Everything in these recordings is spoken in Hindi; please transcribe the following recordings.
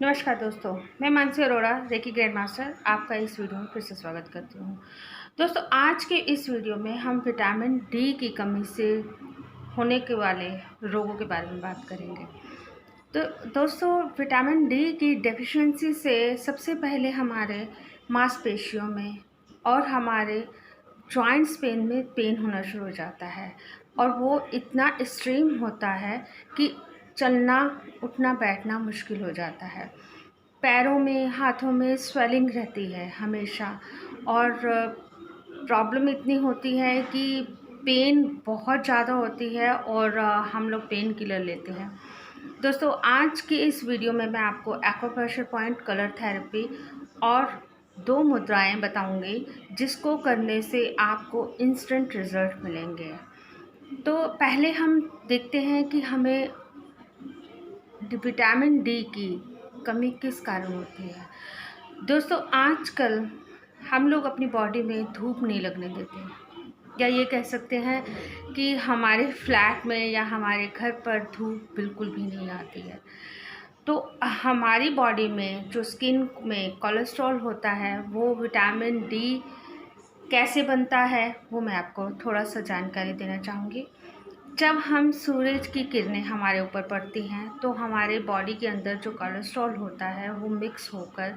नमस्कार दोस्तों, मैं Mansi Arora reiki grand master आपका इस वीडियो में फिर से स्वागत करती हूँ। दोस्तों, आज के इस वीडियो में हम विटामिन डी की कमी से होने के वाले रोगों के बारे में बात करेंगे। तो दोस्तों, विटामिन डी की डेफिशिएंसी से सबसे पहले हमारे मांसपेशियों में और हमारे जॉइंट्स में पेन होना शुरू हो जाता है और वो इतना एक्सट्रीम होता है कि चलना उठना बैठना मुश्किल हो जाता है। पैरों में हाथों में स्वेलिंग रहती है हमेशा और प्रॉब्लम इतनी होती है कि पेन बहुत ज़्यादा होती है और हम लोग पेन किलर लेते हैं। दोस्तों, आज की इस वीडियो में मैं आपको एक्यूप्रेशर पॉइंट, कलर थेरेपी और 2 मुद्राएं बताऊंगी जिसको करने से आपको इंस्टेंट रिज़ल्ट मिलेंगे। तो पहले हम देखते हैं कि हमें विटामिन डी की कमी किस कारण होती है। दोस्तों, आजकल हम लोग अपनी बॉडी में धूप नहीं लगने देते, या ये कह सकते हैं कि हमारे फ्लैट में या हमारे घर पर धूप बिल्कुल भी नहीं आती है। तो हमारी बॉडी में जो स्किन में कोलेस्ट्रॉल होता है वो विटामिन डी कैसे बनता है वो मैं आपको थोड़ा सा जानकारी देना चाहूँगी। जब हम सूरज की किरणें हमारे ऊपर पड़ती हैं तो हमारे बॉडी के अंदर जो कोलेस्ट्रॉल होता है वो मिक्स होकर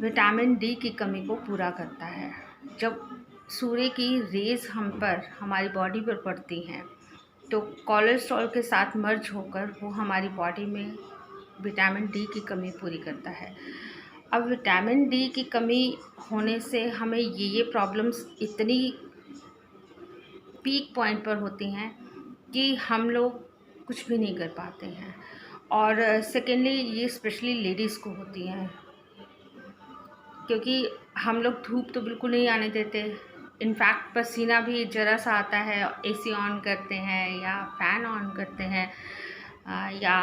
विटामिन डी की कमी को पूरा करता है। जब सूर्य की रेज़ हम पर हमारी बॉडी पर पड़ती हैं तो कोलेस्ट्रॉल के साथ मर्ज होकर वो हमारी बॉडी में विटामिन डी की कमी पूरी करता है। अब विटामिन डी की कमी होने से हमें ये प्रॉब्लम्स इतनी पीक पॉइंट पर होती हैं कि हम लोग कुछ भी नहीं कर पाते हैं। और सेकेंडली ये स्पेशली लेडीज़ को होती हैं, क्योंकि हम लोग धूप तो बिल्कुल नहीं आने देते। इनफैक्ट पसीना भी ज़रा सा आता है, एसी ऑन करते हैं या फ़ैन ऑन करते हैं या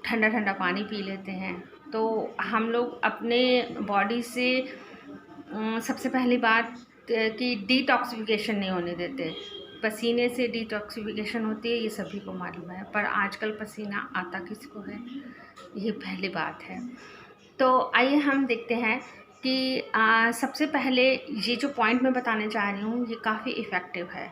ठंडा ठंडा पानी पी लेते हैं। तो हम लोग अपने बॉडी से सबसे पहली बात कि डिटॉक्सिफिकेशन नहीं होने देते। पसीने से डिटॉक्सिफिकेशन होती है, ये सभी को मालूम है, पर आजकल पसीना आता किसको है, ये पहली बात है। तो आइए हम देखते हैं कि सबसे पहले ये जो पॉइंट मैं बताने जा रही हूँ ये काफ़ी इफ़ेक्टिव है।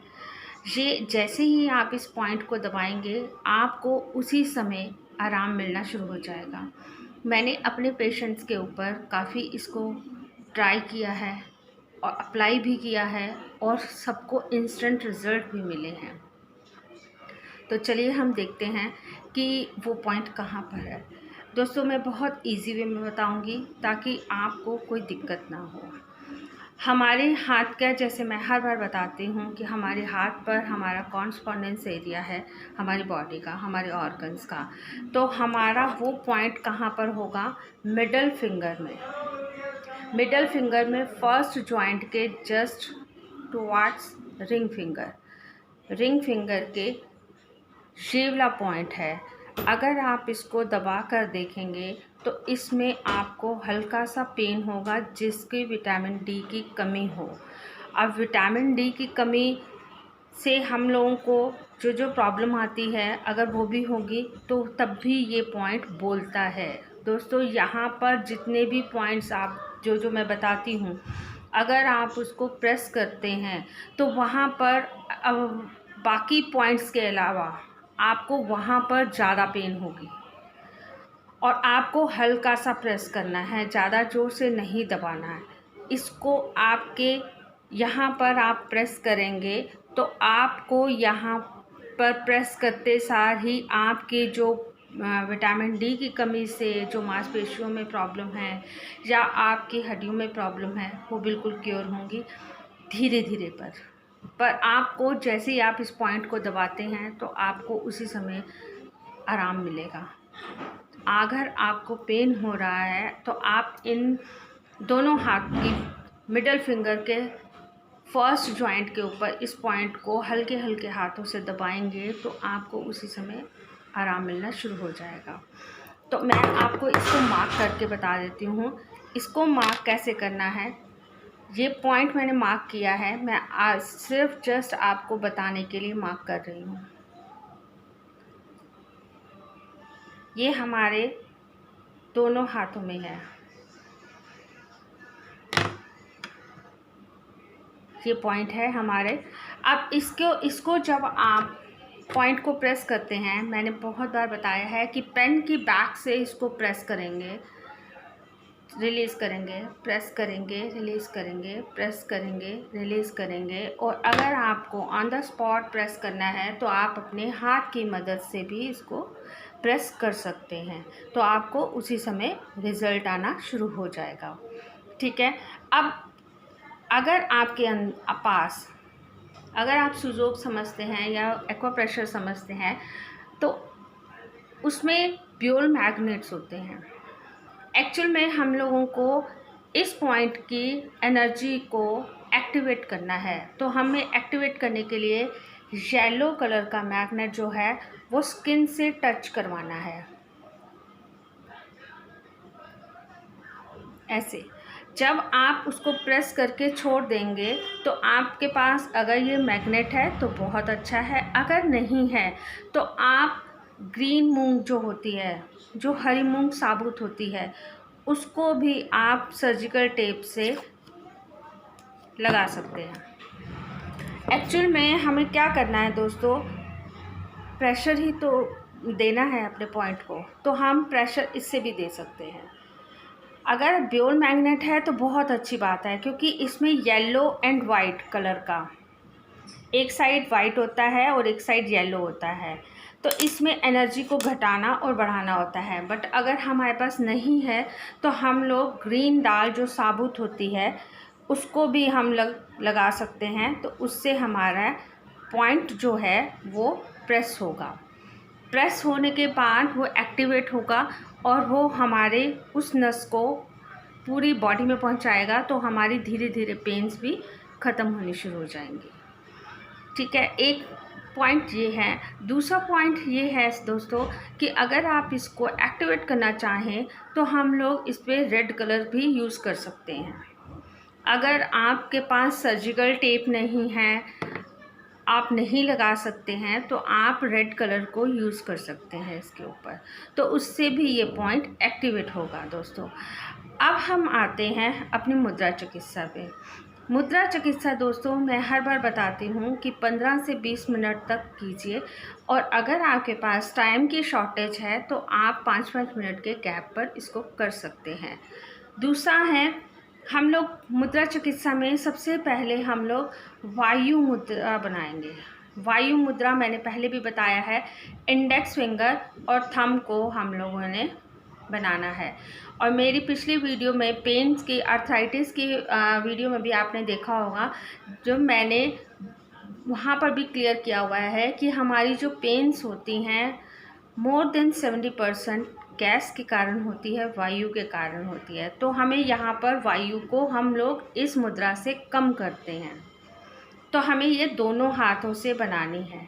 ये जैसे ही आप इस पॉइंट को दबाएंगे आपको उसी समय आराम मिलना शुरू हो जाएगा। मैंने अपने पेशेंट्स के ऊपर काफ़ी इसको ट्राई किया है और अप्लाई भी किया है और सबको इंस्टेंट रिज़ल्ट भी मिले हैं। तो चलिए हम देखते हैं कि वो पॉइंट कहाँ पर है। दोस्तों, मैं बहुत इजी वे में बताऊंगी ताकि आपको कोई दिक्कत ना हो। हमारे हाथ का, जैसे मैं हर बार बताती हूँ कि हमारे हाथ पर हमारा कॉरस्पॉन्डेंस एरिया है हमारी बॉडी का, हमारे ऑर्गन्स का। तो हमारा वो पॉइंट कहाँ पर होगा? मिडल फिंगर में। मिडल फिंगर में फर्स्ट जॉइंट के just towards ring finger. Ring finger के ये वाला पॉइंट है। अगर आप इसको दबा कर देखेंगे तो इसमें आपको हल्का सा पेन होगा जिसकी विटामिन डी की कमी हो। अब विटामिन डी की कमी से हम लोगों को जो प्रॉब्लम आती है अगर वो भी होगी तो तब भी ये पॉइंट बोलता है। दोस्तों, यहाँ पर जितने भी पॉइंट्स आप जो मैं बताती हूँ, अगर आप उसको प्रेस करते हैं तो वहाँ पर बाकी पॉइंट्स के अलावा आपको वहाँ पर ज़्यादा पेन होगी और आपको हल्का सा प्रेस करना है, ज़्यादा ज़ोर से नहीं दबाना है। इसको आपके यहाँ पर आप प्रेस करेंगे तो आपको यहाँ पर प्रेस करते सार ही आपके जो विटामिन डी की कमी से जो मांसपेशियों में प्रॉब्लम है या आपकी हड्डियों में प्रॉब्लम है वो बिल्कुल क्योर होंगी धीरे धीरे। पर आपको जैसे ही आप इस पॉइंट को दबाते हैं तो आपको उसी समय आराम मिलेगा। अगर आपको पेन हो रहा है तो आप इन दोनों हाथ की मिडल फिंगर के फर्स्ट जॉइंट के ऊपर इस पॉइंट को हल्के हल्के हाथों से दबाएंगे तो आपको उसी समय आराम मिलना शुरू हो जाएगा। तो मैं आपको इसको मार्क करके बता देती हूँ। इसको मार्क कैसे करना है, ये पॉइंट मैंने मार्क किया है, मैं आज सिर्फ जस्ट आपको बताने के लिए मार्क कर रही हूँ। ये हमारे दोनों हाथों में है। ये पॉइंट है हमारे। अब इसको जब आप पॉइंट को प्रेस करते हैं, मैंने बहुत बार बताया है कि पेन की बैक से इसको प्रेस करेंगे, रिलीज़ करेंगे, प्रेस करेंगे, रिलीज़ करेंगे, प्रेस करेंगे, रिलीज़ करेंगे। और अगर आपको ऑन द स्पॉट प्रेस करना है तो आप अपने हाथ की मदद से भी इसको प्रेस कर सकते हैं, तो आपको उसी समय रिज़ल्ट आना शुरू हो जाएगा। ठीक है। अब अगर आपके पास अगर आप सुजोक समझते हैं या एक्वा प्रेशर समझते हैं, तो उसमें प्योर मैग्नेट्स होते हैं। एक्चुअल में हम लोगों को इस पॉइंट की एनर्जी को एक्टिवेट करना है, तो हमें एक्टिवेट करने के लिए येलो कलर का मैग्नेट जो है वो स्किन से टच करवाना है। ऐसे जब आप उसको प्रेस करके छोड़ देंगे तो आपके पास अगर ये मैग्नेट है तो बहुत अच्छा है, अगर नहीं है तो आप ग्रीन मूंग जो होती है, जो हरी मूंग साबुत होती है, उसको भी आप सर्जिकल टेप से लगा सकते हैं। एक्चुअल में हमें क्या करना है दोस्तों, प्रेशर ही तो देना है अपने पॉइंट को, तो हम प्रेशर इससे भी दे सकते हैं। अगर प्योर मैग्नेट है तो बहुत अच्छी बात है, क्योंकि इसमें येलो एंड वाइट कलर का, एक साइड वाइट होता है और एक साइड येलो होता है, तो इसमें एनर्जी को घटाना और बढ़ाना होता है। बट अगर हमारे पास नहीं है तो हम लोग ग्रीन दाल जो साबुत होती है उसको भी हम लगा सकते हैं, तो उससे हमारा पॉइंट जो है वो प्रेस होगा। प्रेस होने के बाद वो एक्टिवेट होगा और वो हमारे उस नस को पूरी बॉडी में पहुंचाएगा, तो हमारी धीरे धीरे पेन्स भी ख़त्म होनी शुरू हो जाएंगी। ठीक है, एक पॉइंट ये है। दूसरा पॉइंट ये है दोस्तों कि अगर आप इसको एक्टिवेट करना चाहें तो हम लोग इस पर रेड कलर भी यूज़ कर सकते हैं। अगर आपके पास सर्जिकल टेप नहीं है, आप नहीं लगा सकते हैं, तो आप रेड कलर को यूज़ कर सकते हैं इसके ऊपर, तो उससे भी ये पॉइंट एक्टिवेट होगा दोस्तों। अब हम आते हैं अपनी मुद्रा चिकित्सा पे। मुद्रा चिकित्सा दोस्तों मैं हर बार बताती हूँ कि 15 से 20 मिनट तक कीजिए, और अगर आपके पास टाइम की शॉर्टेज है तो आप 5-5 मिनट के गैप पर इसको कर सकते हैं। दूसरा है, हम लोग मुद्रा चिकित्सा में सबसे पहले हम लोग वायु मुद्रा बनाएंगे। वायु मुद्रा मैंने पहले भी बताया है, इंडेक्स फिंगर और थंब को हम लोगों ने बनाना है। और मेरी पिछली वीडियो में पेन्स की, आर्थराइटिस की वीडियो में भी आपने देखा होगा, जो मैंने वहाँ पर भी क्लियर किया हुआ है कि हमारी जो पेन्स होती हैं मोर देन 70% गैस के कारण होती है, वायु के कारण होती है। तो हमें यहाँ पर वायु को हम लोग इस मुद्रा से कम करते हैं, तो हमें ये दोनों हाथों से बनानी है।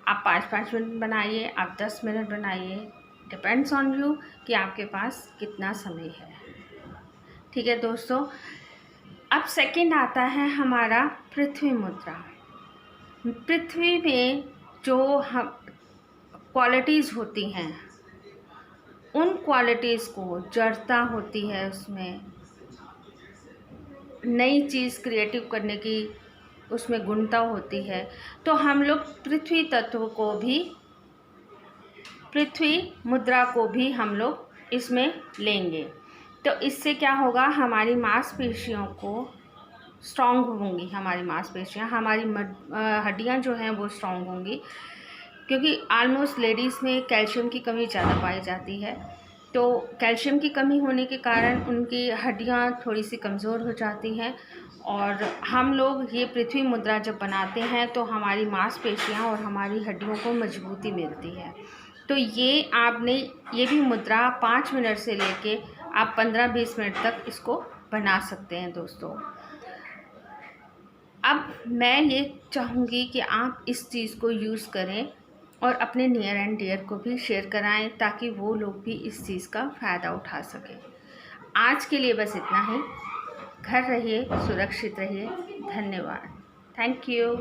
आप 5-5 मिनट बनाइए, आप 10 मिनट बनाइए, डिपेंड्स ऑन यू कि आपके पास कितना समय है। ठीक है दोस्तों। अब सेकंड आता है हमारा पृथ्वी मुद्रा। पृथ्वी में जो हम क्वालिटीज़ होती हैं, उन क्वालिटीज़ को, जड़ता होती है उसमें, नई चीज़ क्रिएटिव करने की उसमें गुणता होती है, तो हम लोग पृथ्वी तत्व को भी, पृथ्वी मुद्रा को भी हम लोग इसमें लेंगे। तो इससे क्या होगा, हमारी मांसपेशियों को स्ट्रॉन्ग होंगी, हमारी मांसपेशियाँ, हमारी हड्डियाँ जो हैं वो स्ट्रॉन्ग होंगी, क्योंकि ऑलमोस्ट लेडीज़ में कैल्शियम की कमी ज़्यादा पाई जाती है। तो कैल्शियम की कमी होने के कारण उनकी हड्डियाँ थोड़ी सी कमज़ोर हो जाती हैं, और हम लोग ये पृथ्वी मुद्रा जब बनाते हैं तो हमारी मांसपेशियाँ और हमारी हड्डियों को मजबूती मिलती है। तो ये आपने ये भी मुद्रा 5 मिनट से लेके आप 15-20 मिनट तक इसको बना सकते हैं दोस्तों। अब मैं ये चाहूँगी कि आप इस चीज़ को यूज़ करें और अपने नियर एंड डियर को भी शेयर कराएं, ताकि वो लोग भी इस चीज़ का फ़ायदा उठा सकें। आज के लिए बस इतना ही। घर रहिए, सुरक्षित रहिए। धन्यवाद। Thank you.